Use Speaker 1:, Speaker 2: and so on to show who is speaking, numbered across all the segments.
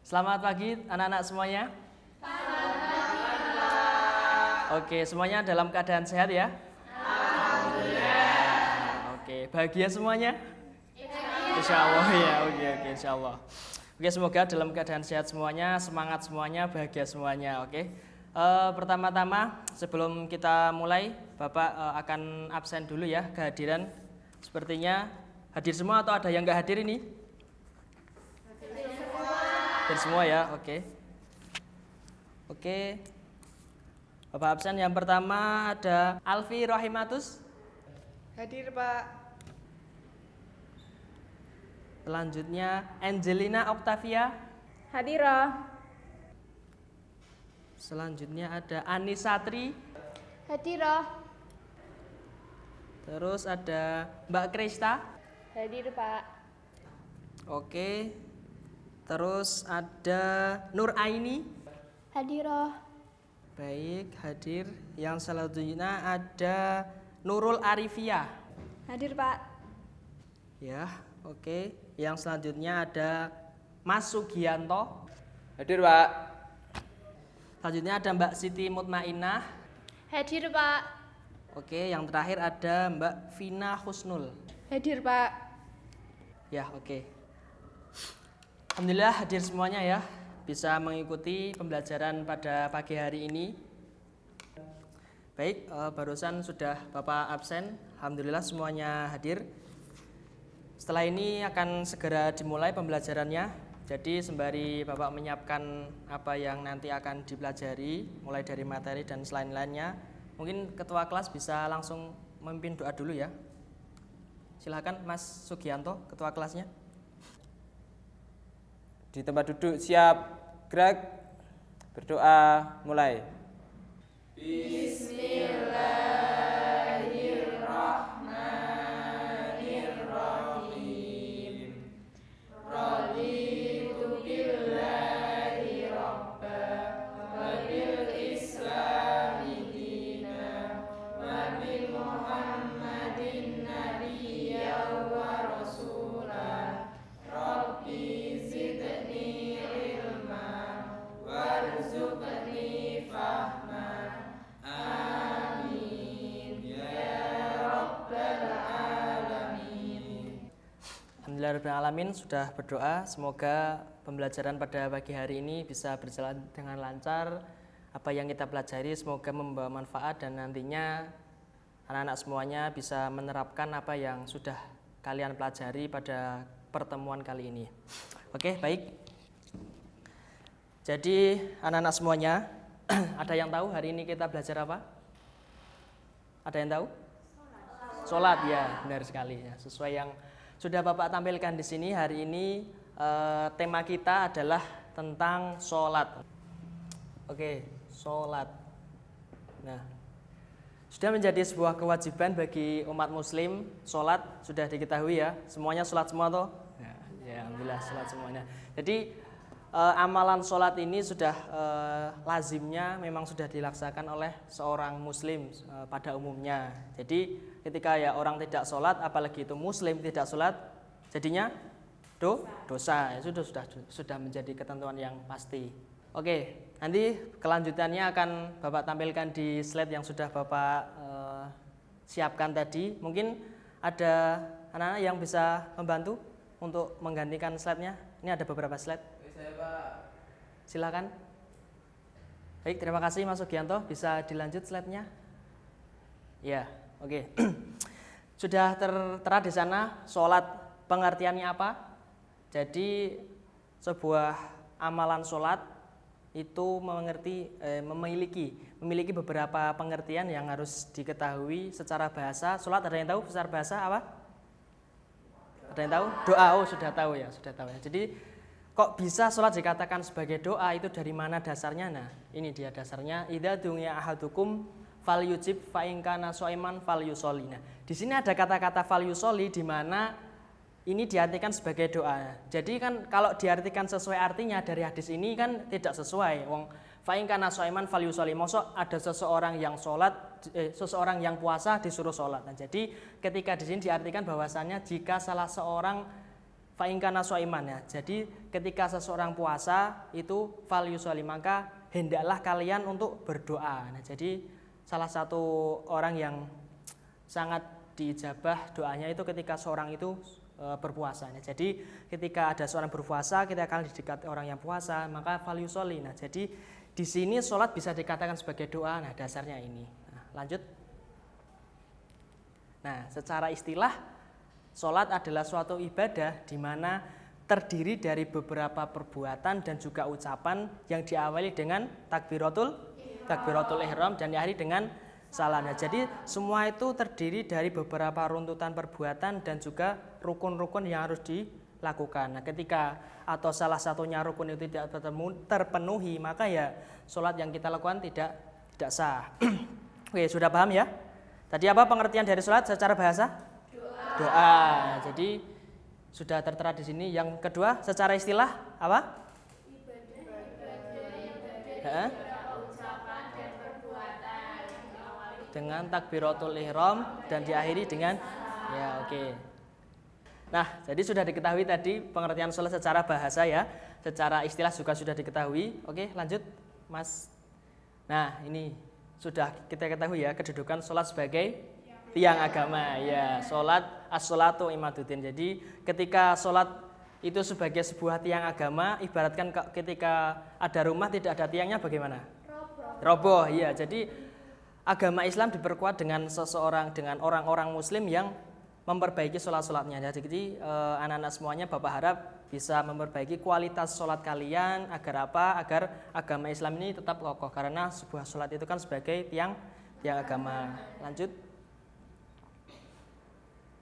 Speaker 1: Selamat pagi anak-anak semuanya. Oke, semuanya dalam keadaan sehat ya? Alhamdulillah. Oke, bahagia semuanya? Insya Allah ya, oke, insya Allah. Oke, semoga dalam keadaan sehat semuanya, semangat semuanya, bahagia semuanya, oke. Pertama-tama, sebelum kita mulai, Bapak akan absen dulu ya, kehadiran. Sepertinya hadir semua atau ada yang nggak hadir ini? Hadir semua ya, oke. Oke. Bapak absen yang pertama ada Alfi Rohimatus.
Speaker 2: Hadir, Pak.
Speaker 1: Selanjutnya Angelina Octavia.
Speaker 3: Hadirah.
Speaker 1: Selanjutnya ada Anisatri.
Speaker 3: Hadirah.
Speaker 1: Terus ada Mbak Krista.
Speaker 3: Hadir, Pak.
Speaker 1: Oke. Terus ada Nur Aini.
Speaker 3: Hadirah.
Speaker 1: Baik, hadir. Yang selanjutnya ada Nurul Arifia.
Speaker 3: Hadir, Pak.
Speaker 1: Ya, oke. Yang selanjutnya ada Mas Sugianto.
Speaker 2: Hadir, Pak.
Speaker 1: Selanjutnya ada Mbak Siti Mutmainah.
Speaker 3: Hadir, Pak.
Speaker 1: Oke, yang terakhir ada Mbak Vina Husnul.
Speaker 3: Hadir, Pak.
Speaker 1: Ya, oke. Alhamdulillah hadir semuanya ya. Bisa mengikuti pembelajaran pada pagi hari ini. Baik, barusan sudah Bapak absen. Alhamdulillah semuanya hadir. Setelah ini akan segera dimulai pembelajarannya. Jadi sembari Bapak menyiapkan apa yang nanti akan dipelajari, mulai dari materi dan selain-lainnya, mungkin ketua kelas bisa langsung memimpin doa dulu ya. Silakan Mas Sugianto, ketua kelasnya.
Speaker 2: Di tempat duduk siap, gerak, berdoa, mulai.
Speaker 1: Alhamdulillahirrahmanirrahim, sudah berdoa. Semoga pembelajaran pada pagi hari ini bisa berjalan dengan lancar. Apa yang kita pelajari semoga membawa manfaat dan nantinya anak-anak semuanya bisa menerapkan apa yang sudah kalian pelajari pada pertemuan kali ini. Oke, baik. Jadi anak-anak semuanya, ada yang tahu hari ini kita belajar apa? Ada yang tahu? Sholat ya, benar sekali ya. Sesuai yang sudah Bapak tampilkan di sini hari ini, tema kita adalah tentang sholat. Oke, sholat. Nah, sudah menjadi sebuah kewajiban bagi umat muslim. Sholat sudah diketahui ya, semuanya sholat semua toh? Ya, alhamdulillah sholat semuanya. Jadi amalan sholat ini sudah lazimnya memang sudah dilaksanakan oleh seorang muslim pada umumnya. Jadi ketika ya orang tidak sholat, apalagi itu muslim tidak sholat, jadinya dosa. Ya, sudah menjadi ketentuan yang pasti. Oke, nanti kelanjutannya akan Bapak tampilkan di slide yang sudah Bapak siapkan tadi. Mungkin ada anak-anak yang bisa membantu untuk menggantikan slide-nya. Ini ada beberapa slide. Silakan. Baik, terima kasih Mas Sugianto. Bisa dilanjut slide-nya? Ya, oke. Sudah tertera di sana sholat pengertiannya apa? Jadi sebuah amalan sholat itu memiliki beberapa pengertian yang harus diketahui secara bahasa. Sholat ada yang tahu secara bahasa apa? Ada yang tahu? Doa. Oh, sudah tahu ya. Jadi kok bisa sholat dikatakan sebagai doa, itu dari mana dasarnya? Nah, ini dia dasarnya. Idza dunya ahadukum falyujib fa in kana shaiman falyusolli. Nah, di sini ada kata-kata falyusolli di mana ini diartikan sebagai doa. Jadi kan kalau diartikan sesuai artinya dari hadis ini kan tidak sesuai. Wong fa in kana shaiman falyusolli. Mosok ada seseorang yang seseorang yang puasa disuruh sholat. Nah, jadi ketika di sini diartikan bahwasannya jika salah seorang Fa'inkana so'iman ya. Jadi ketika seseorang puasa itu fal yusoli, maka hendaklah kalian untuk berdoa. Nah, jadi salah satu orang yang sangat diijabah doanya itu ketika seorang itu berpuasa. Nah, jadi ketika ada seorang berpuasa, kita akan didekati orang yang puasa, maka fal yusoli. Nah, jadi di sini sholat bisa dikatakan sebagai doa. Nah, dasarnya ini. Nah, lanjut. Nah, secara istilah sholat adalah suatu ibadah di mana terdiri dari beberapa perbuatan dan juga ucapan yang diawali dengan takbiratul ihram dan diakhiri dengan salam. Nah, jadi semua itu terdiri dari beberapa runtutan perbuatan dan juga rukun-rukun yang harus dilakukan. Nah, ketika atau salah satunya rukun itu tidak terpenuhi, maka ya sholat yang kita lakukan tidak sah. Oke, sudah paham ya? Tadi apa pengertian dari sholat secara bahasa? Doa. Jadi sudah tertera di sini. Yang kedua, secara istilah apa? Ibadah, ucapan dan perbuatan dengan takbiratul ihram dan diakhiri dengan ya, oke. Nah, jadi sudah diketahui tadi pengertian sholat secara bahasa ya. Secara istilah juga sudah diketahui. Oke, lanjut, Mas. Nah, ini sudah kita ketahui ya kedudukan sholat sebagai tiang agama ya, sholat as-sholatu imaduddin. Jadi ketika sholat itu sebagai sebuah tiang agama, ibaratkan ketika ada rumah tidak ada tiangnya bagaimana? Roboh. Ya, jadi agama Islam diperkuat dengan dengan orang-orang Muslim yang memperbaiki sholat-sholatnya. Jadi anak-anak semuanya Bapak harap bisa memperbaiki kualitas sholat kalian agar apa? Agar agama Islam ini tetap kokoh, karena sebuah sholat itu kan sebagai tiang agama. Lanjut.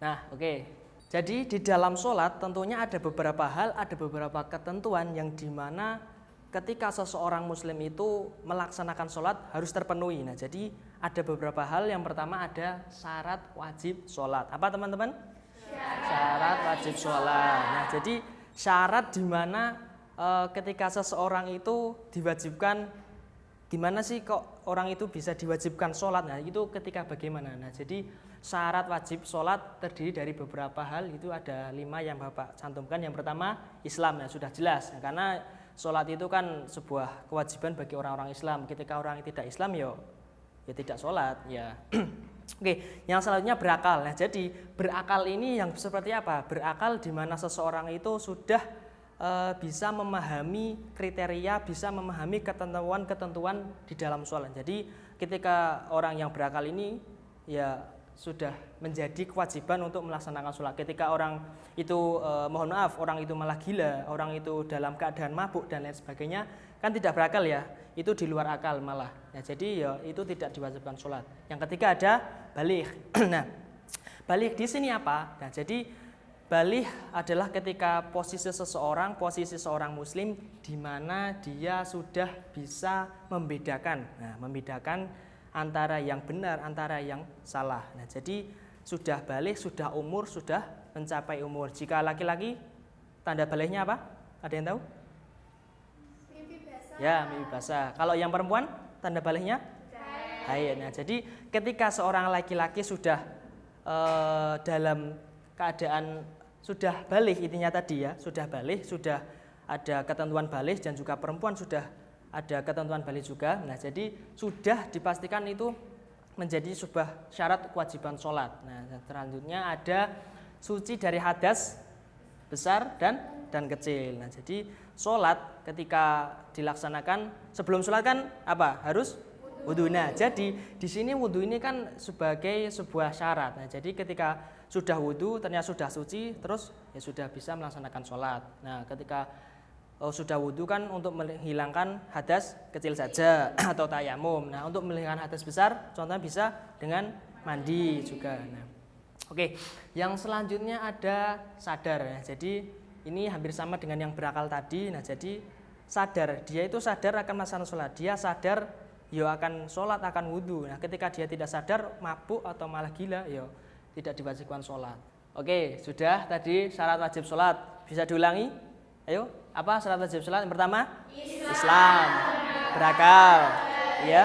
Speaker 1: Nah, oke. Jadi di dalam sholat tentunya ada beberapa hal, ada beberapa ketentuan yang dimana ketika seseorang muslim itu melaksanakan sholat harus terpenuhi. Nah, jadi ada beberapa hal. Yang pertama ada syarat wajib sholat. Apa teman-teman? Syarat wajib sholat. Nah, jadi syarat dimana ketika seseorang itu diwajibkan, gimana sih kok orang itu bisa diwajibkan sholat? Nah, itu ketika bagaimana? Nah, jadi syarat wajib sholat terdiri dari beberapa hal, itu ada 5 yang Bapak cantumkan. Yang pertama Islam, ya sudah jelas, ya, karena sholat itu kan sebuah kewajiban bagi orang-orang Islam. Ketika orang yang tidak Islam ya tidak sholat ya. Oke, yang selanjutnya berakal. Nah, jadi berakal ini yang seperti apa? Berakal di mana seseorang itu sudah bisa memahami kriteria, bisa memahami ketentuan-ketentuan di dalam sholat. Jadi ketika orang yang berakal ini ya sudah menjadi kewajiban untuk melaksanakan sholat. Ketika orang itu mohon maaf, orang itu malah gila, orang itu dalam keadaan mabuk dan lain sebagainya, kan tidak berakal ya, itu di luar akal malah. Ya, jadi ya itu tidak diwajibkan sholat. Yang ketiga ada baligh. Nah, baligh di sini apa? Nah, jadi baligh adalah ketika posisi seorang muslim di mana dia sudah bisa membedakan. Nah, membedakan antara yang benar, antara yang salah. Nah, jadi sudah baligh, sudah umur, sudah mencapai umur. Jika laki-laki, tanda balighnya apa? Ada yang tahu?
Speaker 3: Mimpi basah.
Speaker 1: Ya, mimpi basah. Kalau yang perempuan, tanda balighnya? Haid. Nah, jadi ketika seorang laki-laki sudah dalam keadaan sudah baligh, intinya tadi ya, sudah baligh, sudah ada ketentuan baligh, dan juga perempuan sudah ada ketentuan baligh juga. Nah, jadi sudah dipastikan itu menjadi sebuah syarat kewajiban sholat. Nah, selanjutnya ada suci dari hadas besar dan kecil. Nah, jadi sholat ketika dilaksanakan, sebelum sholat kan apa? Harus wudhu. Nah, jadi di sini wudhu ini kan sebagai sebuah syarat. Nah, jadi ketika sudah wudhu, ternyata sudah suci, terus ya sudah bisa melaksanakan sholat. Nah, ketika sudah wudhu kan untuk menghilangkan hadas kecil saja atau tayamum. Nah, untuk menghilangkan hadas besar, contohnya bisa dengan mandi juga. Nah, oke, yang selanjutnya ada sadar. Nah, jadi ini hampir sama dengan yang berakal tadi. Nah, jadi sadar, dia itu sadar akan melaksanakan sholat. Dia sadar ya akan sholat, akan wudhu. Nah, ketika dia tidak sadar, mabuk atau malah gila, ya tidak diwajibkan sholat. Oke, sudah tadi syarat wajib sholat. Bisa diulangi? Ayo, apa syarat wajib sholat? Yang pertama? Islam. Berakal. Ya.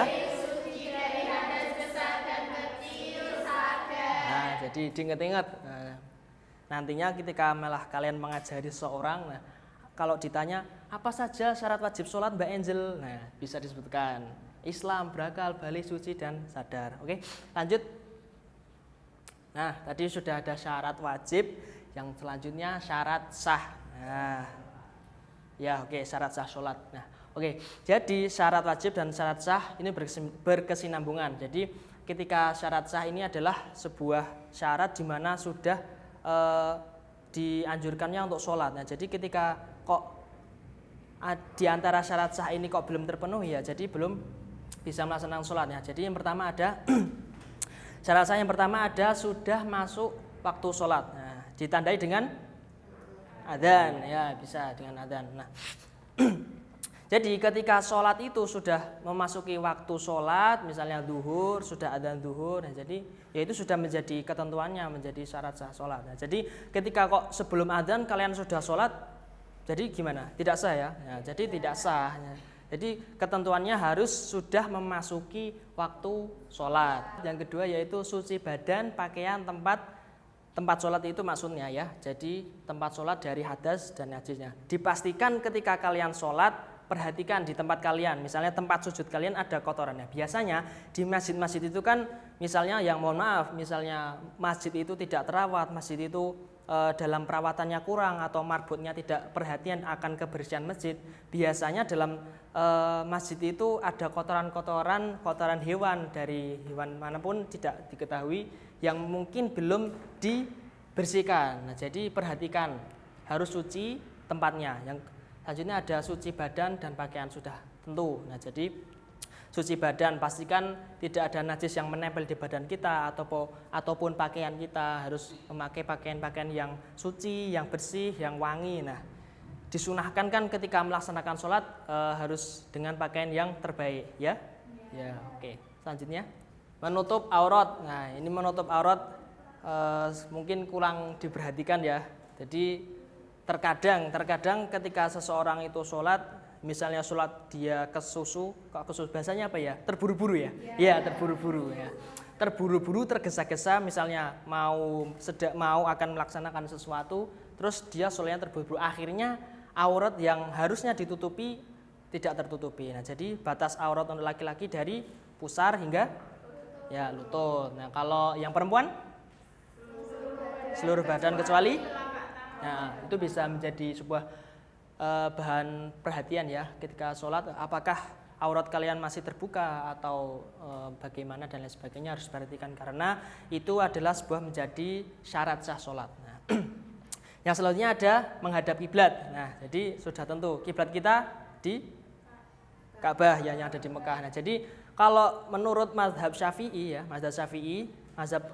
Speaker 1: Nah, jadi diingat-ingat. Nah, nantinya ketika malah kalian mengajari seseorang, nah kalau ditanya apa saja syarat wajib sholat Mbak Angel, nah bisa disebutkan Islam, berakal, balik, suci, dan sadar. Oke, lanjut. Nah, tadi sudah ada syarat wajib, yang selanjutnya syarat sah. Nah, ya oke, syarat sah sholat. Nah, oke, jadi syarat wajib dan syarat sah ini berkesinambungan. Jadi ketika syarat sah ini adalah sebuah syarat di mana sudah dianjurkannya untuk sholat. Nah, jadi ketika kok di antara syarat sah ini kok belum terpenuhi ya, jadi belum bisa melaksanakan sholatnya. Jadi yang pertama ada syarat sah yang pertama ada sudah masuk waktu sholat. Nah, ditandai dengan adzan, ya bisa dengan adzan. Nah, jadi ketika sholat itu sudah memasuki waktu sholat, misalnya zuhur, sudah adzan zuhur, nah jadi ya itu sudah menjadi ketentuannya, menjadi syarat sah sholat. Nah, jadi ketika kok sebelum adzan kalian sudah sholat, jadi gimana? Tidak sah ya? Ya jadi tidak sah. Ya. Jadi ketentuannya harus sudah memasuki waktu sholat. Yang kedua yaitu suci badan, pakaian, tempat sholat itu maksudnya ya. Jadi tempat sholat dari hadas dan najisnya. Dipastikan ketika kalian sholat, perhatikan di tempat kalian, misalnya tempat sujud kalian ada kotorannya. Biasanya di masjid-masjid itu kan misalnya yang mohon maaf, misalnya masjid itu tidak terawat, masjid itu dalam perawatannya kurang atau marbotnya tidak perhatian akan kebersihan masjid. Biasanya dalam masjid itu ada kotoran hewan, dari hewan manapun tidak diketahui yang mungkin belum dibersihkan. Nah, jadi perhatikan harus suci tempatnya. Yang selanjutnya ada suci badan dan pakaian sudah tentu. Nah, jadi suci badan pastikan tidak ada najis yang menempel di badan kita ataupun pakaian kita, harus memakai pakaian-pakaian yang suci, yang bersih, yang wangi. Nah, disunahkan kan ketika melaksanakan sholat harus dengan pakaian yang terbaik ya. Ya, oke. Selanjutnya menutup aurat. Nah, ini menutup aurat mungkin kurang diperhatikan ya. Jadi terkadang ketika seseorang itu sholat, misalnya sholat dia kesusu bahasanya apa ya? Terburu-buru ya? Iya, terburu-buru ya. Terburu-buru, tergesa-gesa, misalnya mau akan melaksanakan sesuatu, terus dia sholatnya terburu-buru, akhirnya aurat yang harusnya ditutupi tidak tertutupi. Nah, jadi batas aurat untuk laki-laki dari pusar hingga ya lutut. Nah, kalau yang perempuan seluruh badan kecuali, nah itu bisa menjadi sebuah bahan perhatian ya ketika sholat, apakah aurat kalian masih terbuka atau bagaimana dan lain sebagainya, harus perhatikan karena itu adalah sebuah menjadi syarat sah sholat. Nah, yang selanjutnya ada menghadap kiblat. Nah, jadi sudah tentu kiblat kita di Ka'bah yang ada di Mekah. Nah, jadi kalau menurut mazhab Syafi'i ya, mazhab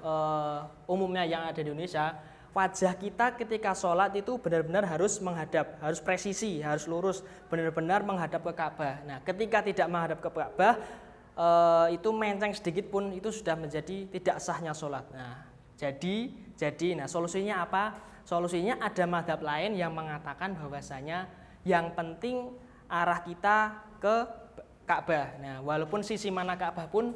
Speaker 1: umumnya yang ada di Indonesia, wajah kita ketika sholat itu benar-benar harus menghadap, harus presisi, harus lurus, benar-benar menghadap ke Ka'bah. Nah, ketika tidak menghadap ke Ka'bah, itu menceng sedikit pun itu sudah menjadi tidak sahnya sholat. Nah, nah solusinya apa? Solusinya ada mazhab lain yang mengatakan bahwasanya yang penting arah kita ke Ka'bah. Nah, walaupun sisi mana Ka'bah pun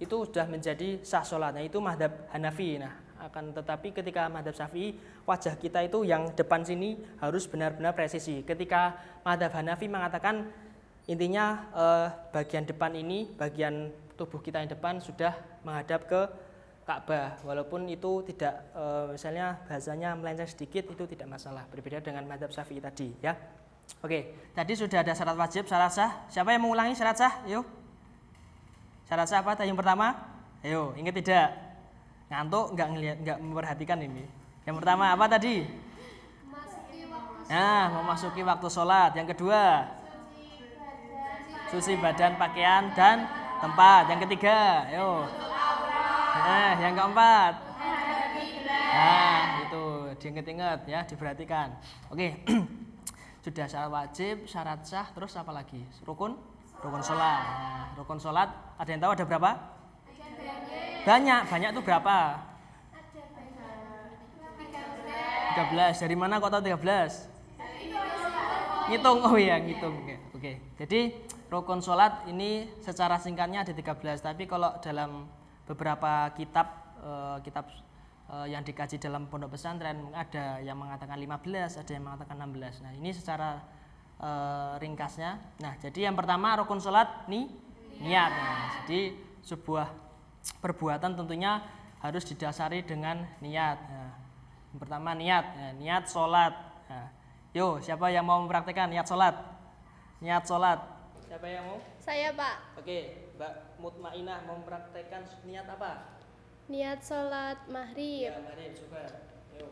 Speaker 1: itu sudah menjadi sah sholatnya, itu mazhab Hanafi. Nah, akan tetapi ketika mazhab Syafi'i, wajah kita itu yang depan sini harus benar-benar presisi. Ketika mazhab Hanafi mengatakan intinya bagian depan ini, bagian tubuh kita yang depan sudah menghadap ke Ka'bah, walaupun itu tidak misalnya bahasanya melenceng sedikit, itu tidak masalah, berbeda dengan mazhab Syafi'i tadi ya. Oke, tadi sudah ada syarat wajib, syarat sah. Siapa yang mengulangi syarat sah? Yuk. Syarat sah apa tadi yang pertama? Ayo, ingat tidak? Ngantuk nggak memperhatikan ini. Yang pertama apa tadi? Memasuki waktu sholat. Yang kedua, suci badan, pakaian, dan tempat. Yang ketiga, ayo. Yang keempat. Nah, itu diingat-ingat ya, diperhatikan. Oke. Sudah syarat wajib, syarat sah, terus apa lagi? Rukun sholat. Nah, rukun sholat, ada yang tahu ada berapa? Banyak itu berapa? 13. Dari mana kok tahu 13? Ngitung, oh iya ngitung. Oke. Jadi rukun sholat ini secara singkatnya ada 13, tapi kalau dalam beberapa kitab yang dikaji dalam pondok pesantren ada yang mengatakan 15, ada yang mengatakan 16. Nah, ini secara ringkasnya. Nah, jadi yang pertama rukun sholat niat. Nah, jadi sebuah perbuatan tentunya harus didasari dengan niat. Nah, yang pertama niat, niat sholat. Nah, yo, siapa yang mau mempraktekkan niat sholat? Niat sholat. Siapa yang mau?
Speaker 3: Saya, Pak.
Speaker 1: Oke, Mbak Mutmainah mau mempraktekkan niat apa?
Speaker 3: Niat sholat maghrib.
Speaker 1: Ya, mari coba. Yuk.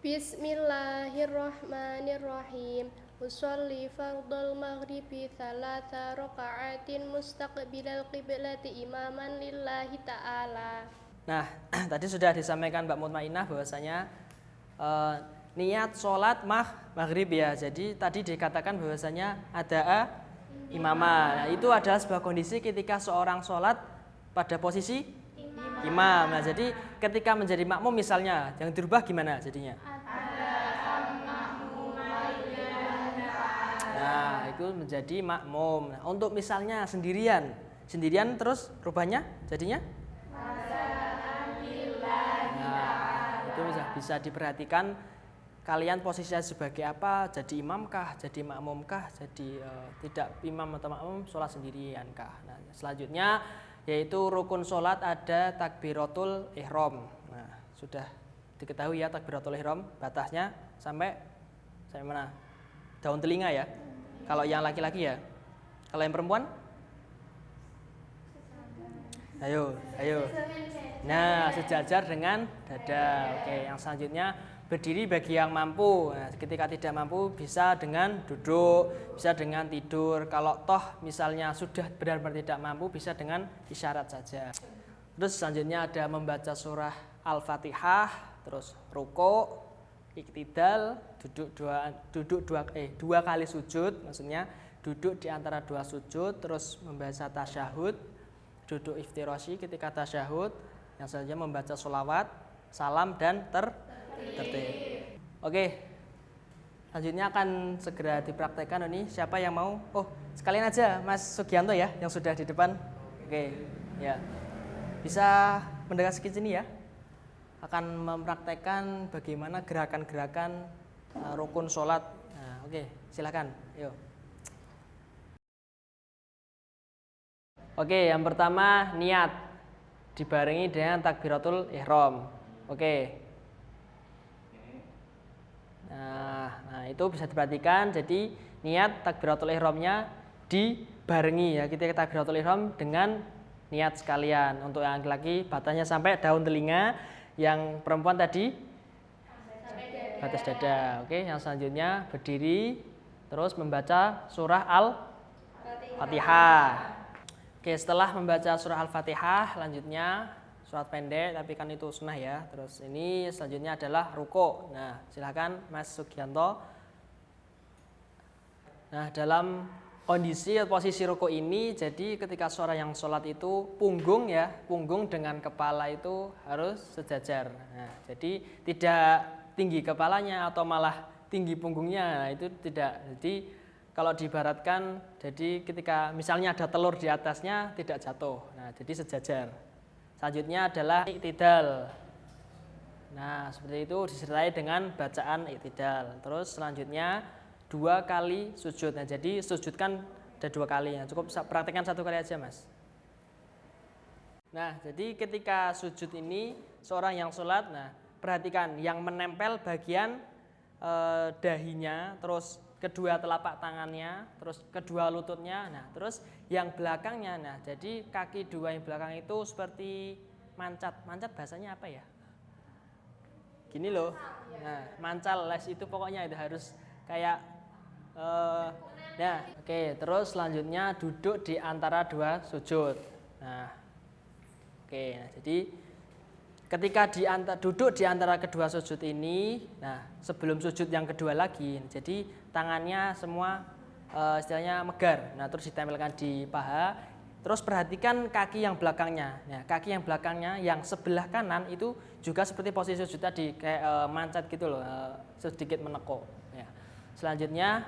Speaker 3: Bismillahirrahmanirrahim. Usolli fardal maghribi thalatha raka'atin mustaqbilal qiblati imaman lillahi ta'ala.
Speaker 1: Nah, tadi sudah disampaikan Mbak Mutmainah bahwasanya niat sholat maghrib ya. Jadi tadi dikatakan bahwasanya ada imamah. Nah, itu adalah sebuah kondisi ketika seorang sholat pada posisi imam. Nah, jadi ketika menjadi makmum misalnya, yang dirubah gimana jadinya? Nah, itu menjadi makmum. Nah, untuk misalnya sendirian terus rubahnya jadinya? Nah, itu bisa diperhatikan kalian posisinya sebagai apa? Jadi imamkah, jadi makmumkah, jadi tidak imam atau makmum, sholat sendiriankah? Nah, selanjutnya yaitu rukun sholat ada takbiratul ihram. Nah, sudah diketahui ya takbiratul ihram, batasnya sampai mana? Daun telinga ya. Kalau yang laki-laki ya. Kalau yang perempuan? Ayo. Nah, sejajar dengan dada. Oke, yang selanjutnya berdiri bagi yang mampu. Nah, ketika tidak mampu bisa dengan duduk, bisa dengan tidur. Kalau toh misalnya sudah benar-benar tidak mampu bisa dengan isyarat saja. Terus selanjutnya ada membaca surah Al-Fatihah, terus ruku, iktidal, dua kali sujud, maksudnya duduk di antara dua sujud, terus membaca tasyahud, duduk iftirashi ketika tasyahud, yang selanjutnya membaca sholawat, salam dan tertib. Oke, selanjutnya akan segera dipraktekkan ini. Siapa yang mau? Oh, sekalian aja Mas Sugianto ya, yang sudah di depan. Oke, ya. Bisa mendekat sedikit sini ya. Akan mempraktekkan bagaimana gerakan-gerakan rukun sholat. Nah, oke, silakan. Yuk. Oke, yang pertama niat dibarengi dengan takbiratul ihram. Oke. Nah, itu bisa diperhatikan. Jadi niat takbiratul ihramnya dibarengi ya. Kita takbiratul ihram dengan niat sekalian. Untuk yang laki-laki batasnya sampai daun telinga, yang perempuan tadi batas dada. Oke, yang selanjutnya berdiri terus membaca surah Al-Fatihah. Oke, setelah membaca surah Al-Fatihah, lanjutnya surat pendek, tapi kan itu sunnah ya. Terus ini selanjutnya adalah ruku. Nah, silakan Mas Sugianto. Nah, dalam kondisi posisi ruku ini, jadi ketika seorang yang sholat itu punggung dengan kepala itu harus sejajar. Nah, jadi tidak tinggi kepalanya atau malah tinggi punggungnya. Nah, itu tidak. Jadi kalau diibaratkan, jadi ketika misalnya ada telur di atasnya tidak jatuh. Nah, jadi sejajar. Selanjutnya adalah iktidal. Nah, seperti itu disertai dengan bacaan iktidal. Terus selanjutnya 2 kali sujud. Nah, jadi sujud kan ada 2 kali. Nah, cukup praktekkan 1 kali aja, Mas. Nah, jadi ketika sujud ini seorang yang sholat, nah perhatikan yang menempel bagian dahinya, terus kedua telapak tangannya, terus kedua lututnya, nah terus yang belakangnya. Nah, jadi kaki 2 yang belakang itu seperti mancat bahasanya apa ya? Gini loh. Nah, mancal les itu pokoknya itu harus kayak nah, oke, terus selanjutnya duduk di antara 2 sujud. Nah, oke, nah jadi ketika duduk di antara kedua sujud ini, nah sebelum sujud yang kedua lagi, jadi tangannya semua istilahnya megar. Nah, terus ditempelkan di paha. Terus perhatikan kaki yang belakangnya. Nah, kaki yang belakangnya yang sebelah kanan itu juga seperti posisi sujud tadi, kayak mancat gitu loh, sedikit menekuk. Ya. Selanjutnya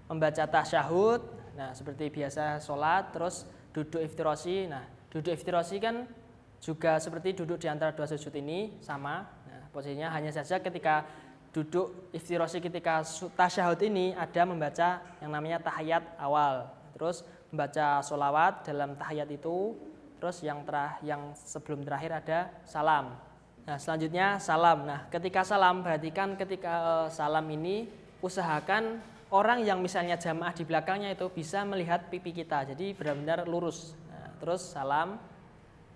Speaker 1: membaca tasyahud. Nah, seperti biasa sholat, terus duduk iftirashi. Nah, duduk iftirashi kan juga seperti duduk di antara dua sujud ini sama. Nah, posisinya hanya saja ketika duduk iftirosi ketika tasyahud ini ada membaca yang namanya tahiyat awal, terus membaca sholawat dalam tahiyat itu, terus yang sebelum terakhir ada salam. Nah, selanjutnya salam. Nah, ketika salam, perhatikan ketika salam ini usahakan orang yang misalnya jamaah di belakangnya itu bisa melihat pipi kita, jadi benar-benar lurus. Nah, terus salam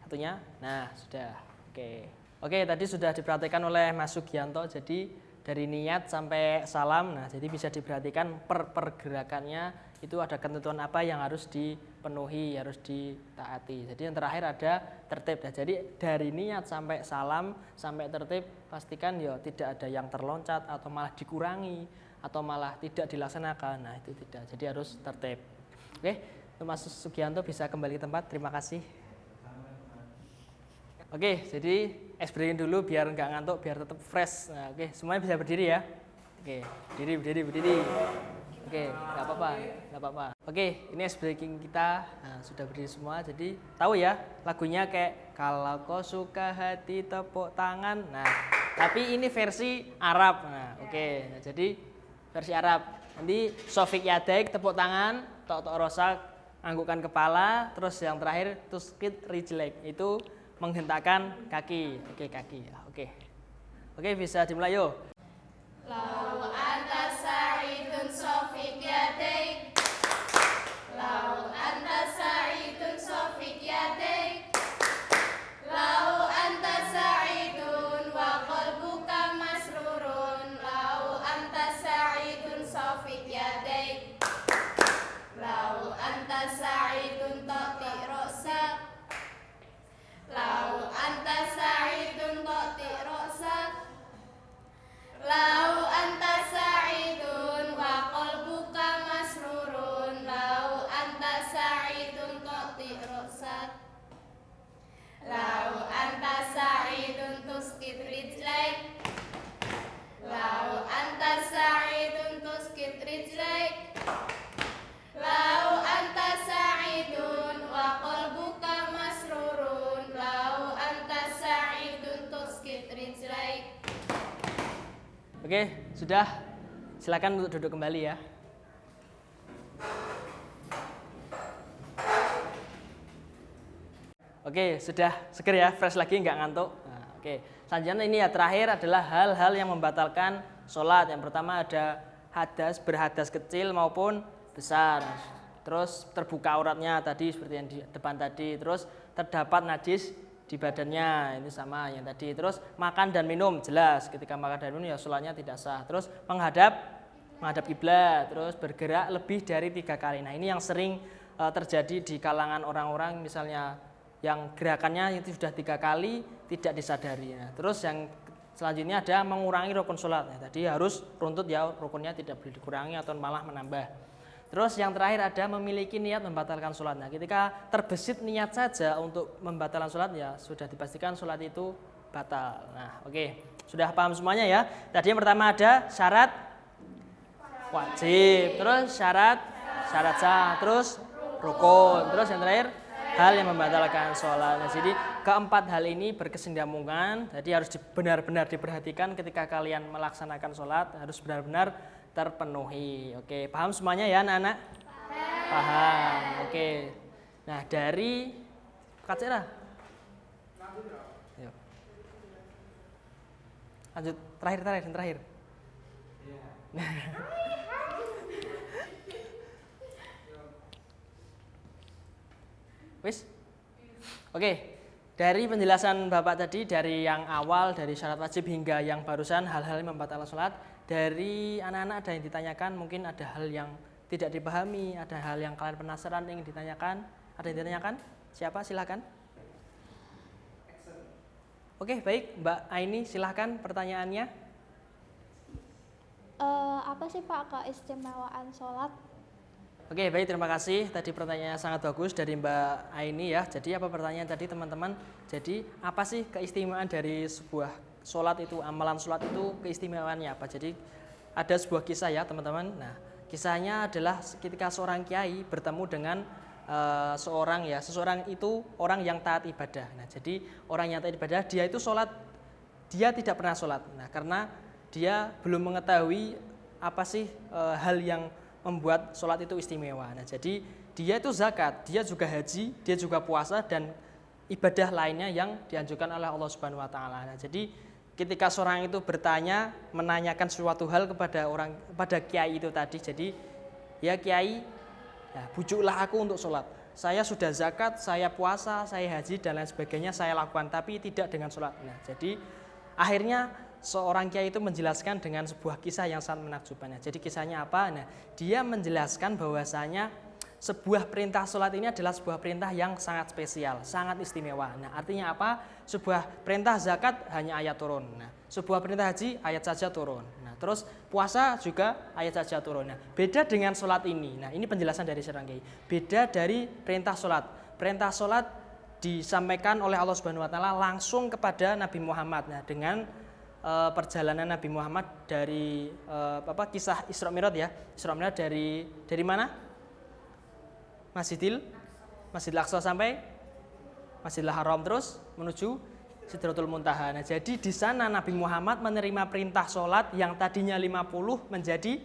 Speaker 1: satunya. Nah, sudah. Oke, tadi sudah diperhatikan oleh Mas Sugianto. Jadi dari niat sampai salam, nah jadi bisa diperhatikan pergerakannya itu ada ketentuan apa yang harus dipenuhi, harus ditaati. Jadi yang terakhir ada tertib. Nah, jadi dari niat sampai salam sampai tertib pastikan ya tidak ada yang terloncat atau malah dikurangi atau malah tidak dilaksanakan. Nah, itu tidak. Jadi harus tertib. Oke, Mas Sugianto bisa kembali ke tempat. Terima kasih. Oke, jadi breaking dulu biar nggak ngantuk, biar tetap fresh. Nah, oke, semuanya bisa berdiri ya. Oke, berdiri. Oke, nggak apa-apa. Oke, ini breaking kita. Nah, sudah berdiri semua. Jadi tahu ya lagunya kayak kalau kau suka hati tepuk tangan. Nah, tapi ini versi Arab. Nah, oke. Nah, jadi versi Arab. Nanti Sofik Yadaik tepuk tangan, tok rosak, anggukkan kepala, terus yang terakhir tuskit rijlek itu menghentakkan kaki. Oke, kaki. Oke, bisa dimulai yuk.
Speaker 4: Lau anta sa'idun sofik yadaik. Lau anta sa'idun sofik yadaik. Lau anta sa'idun wa qalbuka masrurun. Lau anta sa'idun sofik yadaik. Lau anta sa'idun ta'ti ro'sak. Lau anta sa'idun ta'ti ro'sak. Lau anta sa'idun wa qalbuka masrurun. Lau anta sa'idun ta'ti ro'sak. Lau anta sa'idun tuskit rijlaik. Lau anta sa'idun tuskit rijlaik. Lau anta sa'idun wa qalbuka masrurun. Lau anta sa'idun tuskit rijlaik.
Speaker 1: Oke, sudah. Silakan untuk duduk kembali ya. Oke, sudah seger ya, fresh lagi, nggak ngantuk. Nah, oke, selanjutnya ini ya terakhir adalah hal-hal yang membatalkan sholat. Yang pertama ada berhadas kecil maupun besar. Terus terbuka auratnya tadi seperti yang di depan tadi. Terus terdapat najis di badannya, ini sama yang tadi. Terus makan dan minum, jelas ketika makan dan minum ya sholatnya tidak sah. Terus menghadap kiblat, terus bergerak lebih dari 3 kali. Nah, ini yang sering terjadi di kalangan orang-orang misalnya yang gerakannya itu sudah 3 kali tidak disadari. Nah, terus yang selanjutnya ada mengurangi rukun sholat. Nah, tadi harus runtut ya, rukunnya tidak boleh dikurangi atau malah menambah. Terus yang terakhir ada memiliki niat membatalkan sholat. Nah, ketika terbesit niat saja untuk membatalkan sholat ya sudah dipastikan sholat itu batal. Nah, oke, sudah paham semuanya ya. Tadi yang pertama ada syarat wajib, terus syarat sah, terus rukun, terus yang terakhir hal yang membatalkan sholat. Nah, jadi keempat hal ini berkesinambungan. Jadi harus benar-benar diperhatikan ketika kalian melaksanakan sholat, harus benar-benar terpenuhi. Oke, paham semuanya ya anak-anak? Paham. Oke. Nah, dari Kak Cera. Yuk. Lanjut, terakhir. Wis? Oke. Dari penjelasan Bapak tadi, dari yang awal, dari syarat wajib hingga yang barusan hal-hal yang membatalkan sholat, dari anak-anak ada yang ditanyakan, mungkin ada hal yang tidak dipahami, ada hal yang kalian penasaran ingin ditanyakan, ada yang ditanyakan? Siapa? Silakan. Oke, baik, Mbak Aini, silakan pertanyaannya.
Speaker 5: Apa sih Pak keistimewaan sholat?
Speaker 1: Oke, baik, terima kasih. Tadi pertanyaannya sangat bagus dari Mbak Aini ya. Jadi apa pertanyaan tadi teman-teman? Jadi apa sih keistimewaan dari sebuah sholat itu, amalan sholat itu keistimewaannya apa? Jadi ada sebuah kisah ya teman-teman. Nah, kisahnya adalah ketika seorang kiai bertemu dengan seseorang itu orang yang taat ibadah. Nah, jadi orang yang taat ibadah dia itu sholat, dia tidak pernah sholat. Nah, karena dia belum mengetahui apa sih hal yang membuat sholat itu istimewa. Nah, jadi dia itu zakat, dia juga haji, dia juga puasa dan ibadah lainnya yang dianjurkan oleh Allah Subhanahu wa taala. Nah, jadi ketika seorang itu menanyakan suatu hal kepada kiai itu tadi, jadi ya kiai, ya, bujuklah aku untuk sholat. Saya sudah zakat, saya puasa, saya haji dan lain sebagainya saya lakukan, tapi tidak dengan sholat. Nah, jadi akhirnya seorang kiai itu menjelaskan dengan sebuah kisah yang sangat menakjubkan. Jadi kisahnya apa? Nah, dia menjelaskan bahwasanya sebuah perintah sholat ini adalah sebuah perintah yang sangat spesial, sangat istimewa. Nah, artinya apa? Sebuah perintah zakat hanya ayat turun. Nah, sebuah perintah haji ayat saja turun. Nah, terus puasa juga ayat saja turun. Nah, beda dengan sholat ini. Nah, ini penjelasan dari seorang kiai. Beda dari perintah sholat. Perintah sholat disampaikan oleh Allah Subhanahu Wa Taala langsung kepada Nabi Muhammad. Nah, dengan perjalanan Nabi Muhammad dari kisah Isra Mi'raj ya. Isra Mi'raj dari mana? Masjidil Aqsa sampai Masjidil Haram terus menuju Sidratul Muntaha. Nah, jadi di sana Nabi Muhammad menerima perintah sholat yang tadinya 50 menjadi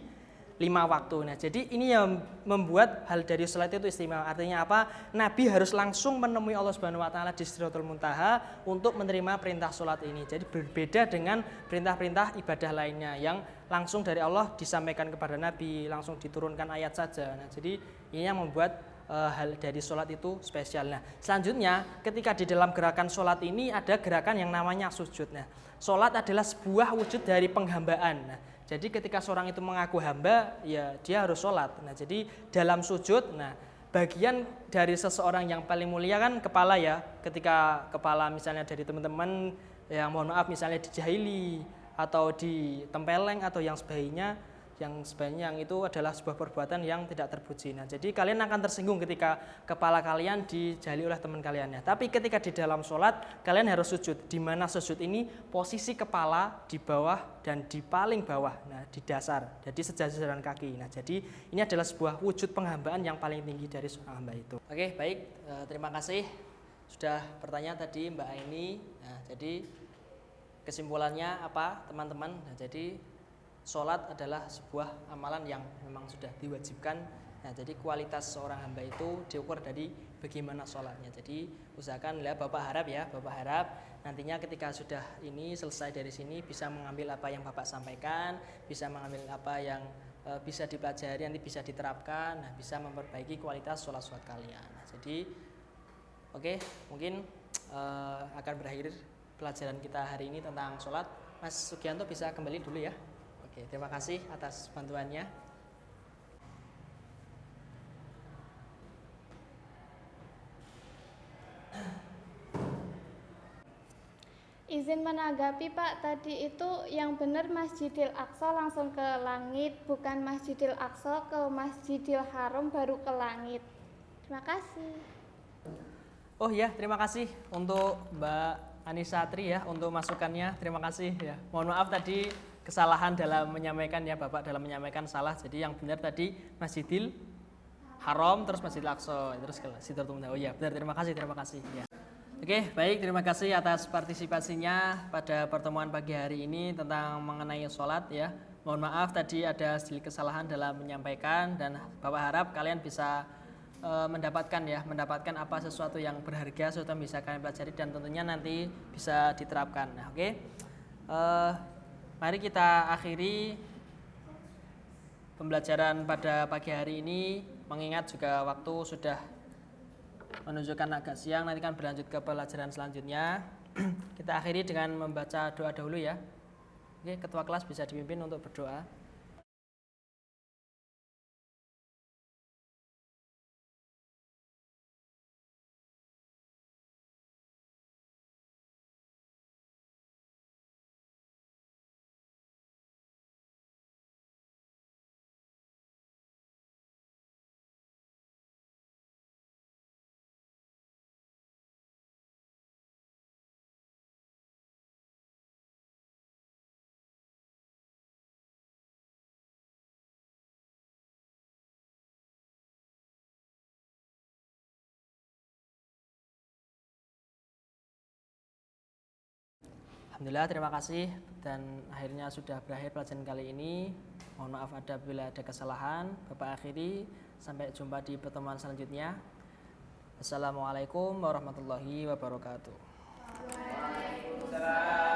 Speaker 1: 5 waktu. Nah, jadi ini yang membuat hal dari sholat itu istimewa. Artinya apa? Nabi harus langsung menemui Allah Subhanahu wa taala di Sidratul Muntaha untuk menerima perintah sholat ini. Jadi berbeda dengan perintah-perintah ibadah lainnya yang langsung dari Allah disampaikan kepada Nabi, langsung diturunkan ayat saja. Nah, jadi ini yang membuat hal dari sholat itu spesial. Nah, selanjutnya ketika di dalam gerakan sholat ini ada gerakan yang namanya sujud. Nah, sholat adalah sebuah wujud dari penghambaan. Nah, jadi ketika seorang itu mengaku hamba, ya dia harus sholat. Nah, jadi dalam sujud, nah bagian dari seseorang yang paling mulia kan kepala ya. Ketika kepala misalnya dari teman-teman yang mohon maaf misalnya dijahili atau ditempeleng atau yang sebagainya, yang itu adalah sebuah perbuatan yang tidak terpuji. Nah, jadi kalian akan tersinggung ketika kepala kalian dijahili oleh teman kalian ya. Tapi ketika di dalam sholat kalian harus sujud. Di mana sujud ini posisi kepala di bawah dan di paling bawah. Nah, di dasar. Jadi sejajaran kaki. Nah, jadi ini adalah sebuah wujud penghambaan yang paling tinggi dari seorang hamba itu. Oke, baik. Terima kasih sudah bertanya tadi Mbak Aini. Nah, jadi kesimpulannya apa, teman-teman? Nah, jadi sholat adalah sebuah amalan yang memang sudah diwajibkan. Nah, jadi kualitas seorang hamba itu diukur dari bagaimana sholatnya. Jadi usahakan ya, Bapak harap nantinya ketika sudah ini selesai dari sini bisa mengambil apa yang Bapak sampaikan, bisa mengambil apa yang bisa dipelajari, nanti bisa diterapkan, nah, bisa memperbaiki kualitas sholat kalian. Nah, jadi oke, mungkin akan berakhir pelajaran kita hari ini tentang sholat. Mas Sugianto bisa kembali dulu ya. Oke, terima kasih atas bantuannya.
Speaker 5: Izin menanggapi Pak, tadi itu yang benar Masjidil Aqsa langsung ke langit, bukan Masjidil Aqsa ke Masjidil Haram baru ke langit. Terima kasih.
Speaker 1: Oh ya, terima kasih untuk Mbak Anisatri ya untuk masukannya. Terima kasih ya. Mohon maaf tadi kesalahan dalam menyampaikan ya, Bapak dalam menyampaikan salah. Jadi yang benar tadi Masjidil Haram terus Masjidil Aqsa terus ke Sidratul Muntaha. Oh iya, benar, terima kasih ya. Oke, baik, terima kasih atas partisipasinya pada pertemuan pagi hari ini tentang mengenai sholat ya. Mohon maaf tadi ada sedikit kesalahan dalam menyampaikan dan Bapak harap kalian bisa mendapatkan apa sesuatu yang berharga, sesuatu yang bisa kalian pelajari dan tentunya nanti bisa diterapkan. Nah, oke. Mari kita akhiri pembelajaran pada pagi hari ini, mengingat juga waktu sudah menunjukkan agak siang, nanti kan berlanjut ke pelajaran selanjutnya. Kita akhiri dengan membaca doa dahulu ya. Oke, ketua kelas bisa dipimpin untuk berdoa. Alhamdulillah, terima kasih, dan akhirnya sudah berakhir pelajaran kali ini. Mohon maaf bila ada kesalahan. Bapak akhiri, sampai jumpa di pertemuan selanjutnya. Assalamualaikum warahmatullahi wabarakatuh.
Speaker 2: Waalaikumsalam.